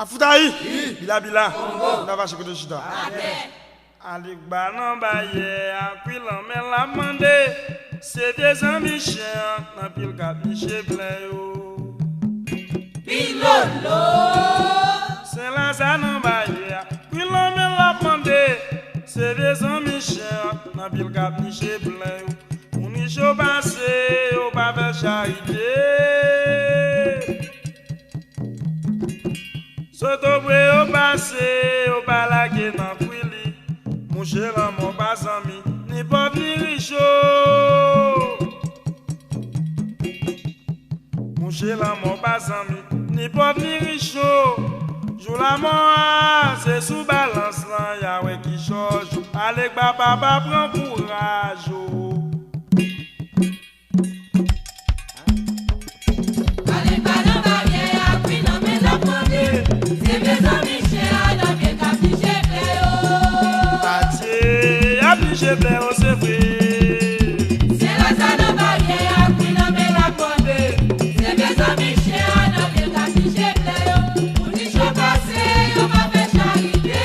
Afutayi, bila, on va chez Chita. Amen. Banan baye, aquilan mais la mandé, c'est des amis chiens, n'a pile cap miché plein. Pilolo, c'est la zanan baye, aquilan mais la mandé, c'est des amis chiens, n'a pile cap miché plein. On y chaud passé, au pas de charité. Soto bwe au passé, au balage nan kwili. Mon cher mon pas ami, ni pauvre ni riche. Mon cher mon pas ami, ni pauvre ni riche. Jou la mon c'est sous balance là, Yahweh qui change. Allez papa prend courage. C'est vrai. C'est la salle barrière qui n'a pas la condé. C'est mes amis chez Anna, bien affiché plein. Pour n'y passer, on va faire charité.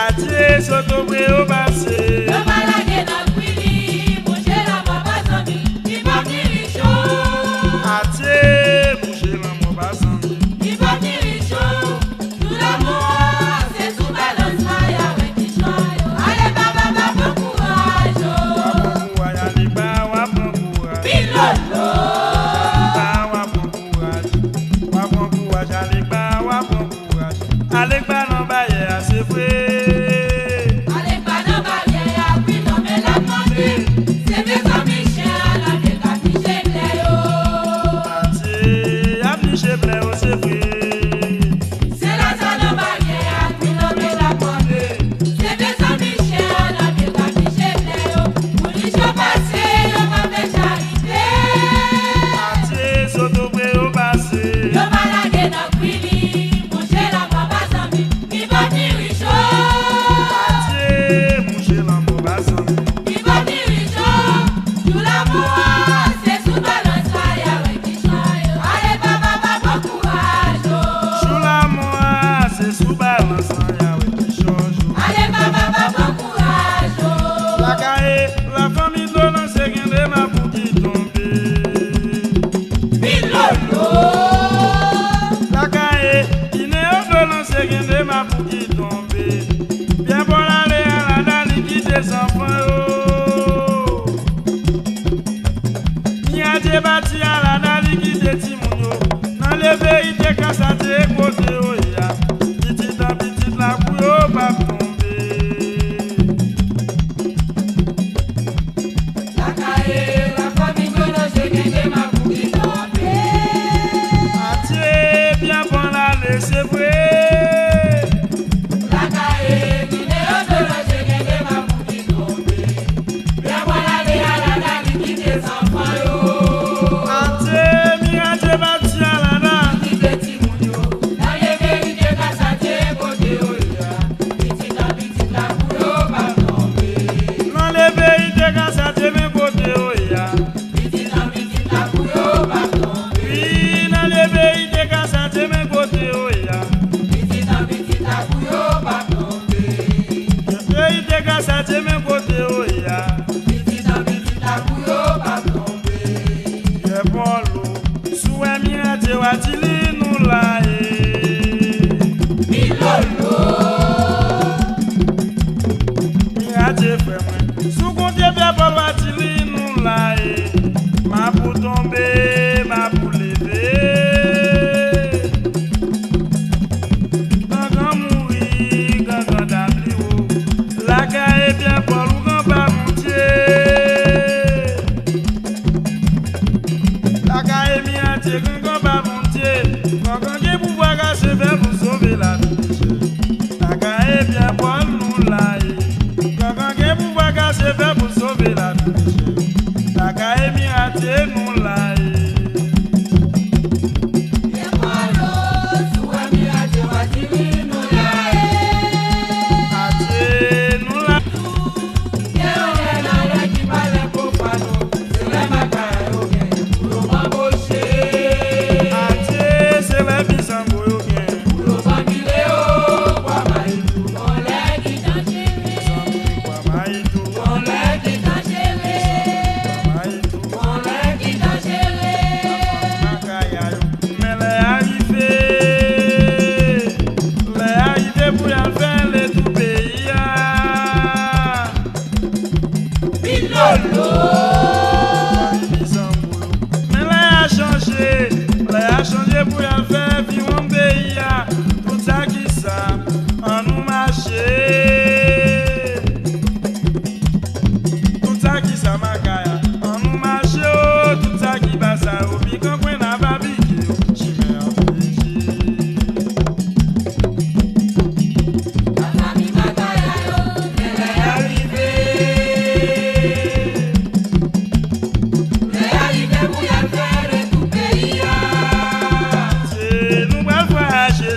Adieu, soto au passé. Le malade dans le cuili, bouger la main pas ami, il va venir chaud. Adieu, bouger la main pas ami, il va venir chaud. Tout l'amour, c'est sous balance, Yahweh qui change. Allez, papa. La famille de l'on s'est guindé ma pour qui tomber. La caille, il n'est pas de l'on s'est guindé ma pour qui tomber. Bien pour aller à la dalle qui des enfants. Ni a débattu à la dalle qui des timounio. Dans les vérités quand ça t'est côté au ya. Petite à petite la couille pas tomber. C'est vrai. La caille, qui n'est pas de la génération, ma boutique tombée. Bien voilà, les halada, qui des enfants. Ate, mi ate bati alada. Qui des timounio. Dans les vérités, quand ça t'est côté au ya. Petite la couille, pas tomber. Dans les vérités, quand ça t'est mes côté au ya. Petite la couille, pas tomber. Oui, dans les vérités, quand ça t'est mes côté au ya. Ça te met côté au ya. Petite la couille pas tomber. Ye bolo, soué mi a te watili nou la Pilolo. Mi a te fè mwen, sou konte bien bol watili nou la ma pou tomber, ma pou lever. Gangan mouri, gangan dabli ou. La caille bien pour le grand bamontier. La caille bien t'es grand bamontier. Quand on pouvoir casser vers pour sauver la vie. La caille bien pour nous là. Quand on pouvoir casser vers pour sauver la vie. La caille bien t'es nous là. Sango yo gen.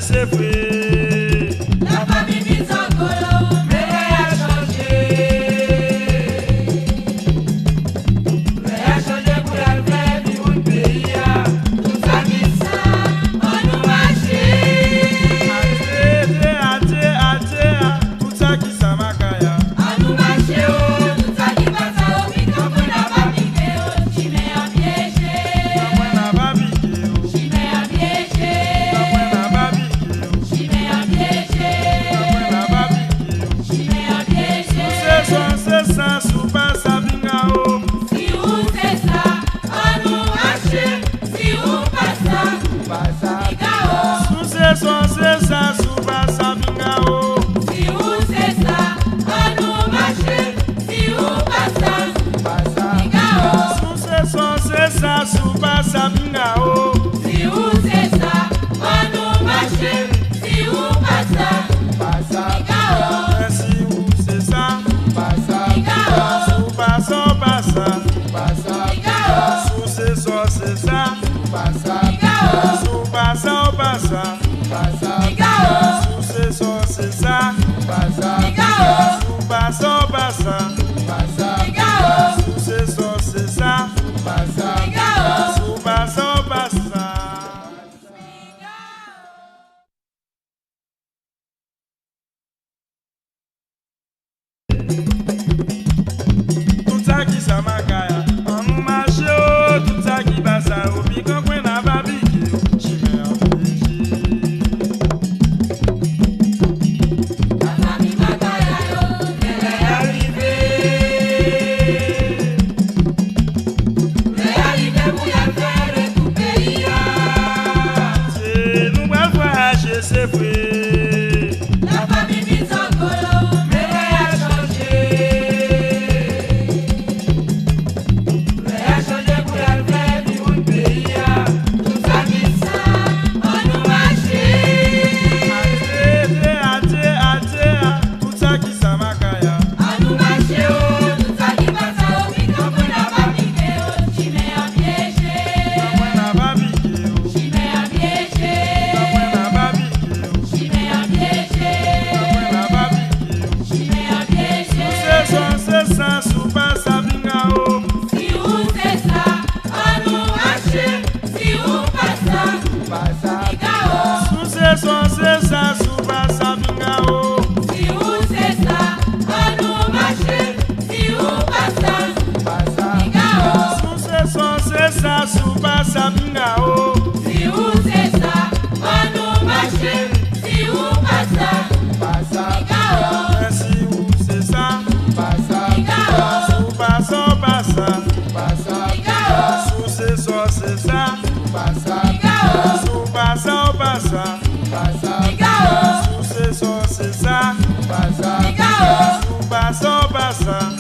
c'est vrai. La famille Bizangolo, mais elle a changé. Elle a changé pour la faire du monde pays. Tout ça qui ça, on nous marche. Tout ça qui ça makaya. On nous marche, tout ça qui passe au vide, comme on n'a pas piqué, j'y mets un piégé. Moi n'a pas piqué. J'y mets un piégé. Moi n'a pas piqué. J'y mets un piégé. Moi n'a pas piqué. J'y mets un piégé. C'est ça, sous pas ça bingao. Si vous c'est ça, on nous marche. Si vous pas ça, bingao. C'est ça, sous pas ça bingao. Si vous c'est ça, on nous marche. Si vous pas ça, bingao. C'est ça, sous pas ça bingao. Si vous c'est ça, on nous marche. Si vous pas ça, bingao. Si vous c'est ça, Bingao. sous pas ça, pas ça. Bingao. Sous c'est ça, Bingao. sous pas ça, pas ça. Bingao. Sous c'est ça, Bingao. sous pas ça, pas ça. Bingao. Sous c'est ça, Bingao. sous pas ça, pas ça. Tout ça qui ça makaya, on nous marche, tout ça qui passe au piquant, qu'on n'a pas piqué, j'y mets un piégé. La famille Makaya, elle est arrivée. Elle est arrivée pour la faire tout pays. C'est nous bras voyager, c'est vrai. La famille Bizangolo, mais elle a changé. Elle a changé pour la faire du monde pays. Tout ça qui ça, on nous marche. Tout ça qui ça makaya. On nous marche, tout ça qui passe au vide, comme on n'a pas piqué, j'y mets un piégé. Moi n'a pas piqué, J'y mets un piégé. moi n'a pas piqué, J'y mets un piégé. moi n'a pas piqué. J'y mets un piégé. C'est ça, sous pas ça bingao. Si vous c'est ça, on nous marche. Si vous pas ça, bingao. C'est ça, sous pas ça bingao. Si vous c'est ça, on nous marche. Si vous pas ça, bingao. C'est ça, sous pas ça bingao. Si vous c'est ça, on nous marche. Si vous pas ça, bingao. Si vous c'est ça, Bingao. sous pas ça, pas ça. Bingao. Sous c'est ça, Bingao. sous pas ça, pas ça. Bingao. Sous c'est ça, Bingao. sous pas ça, pas ça.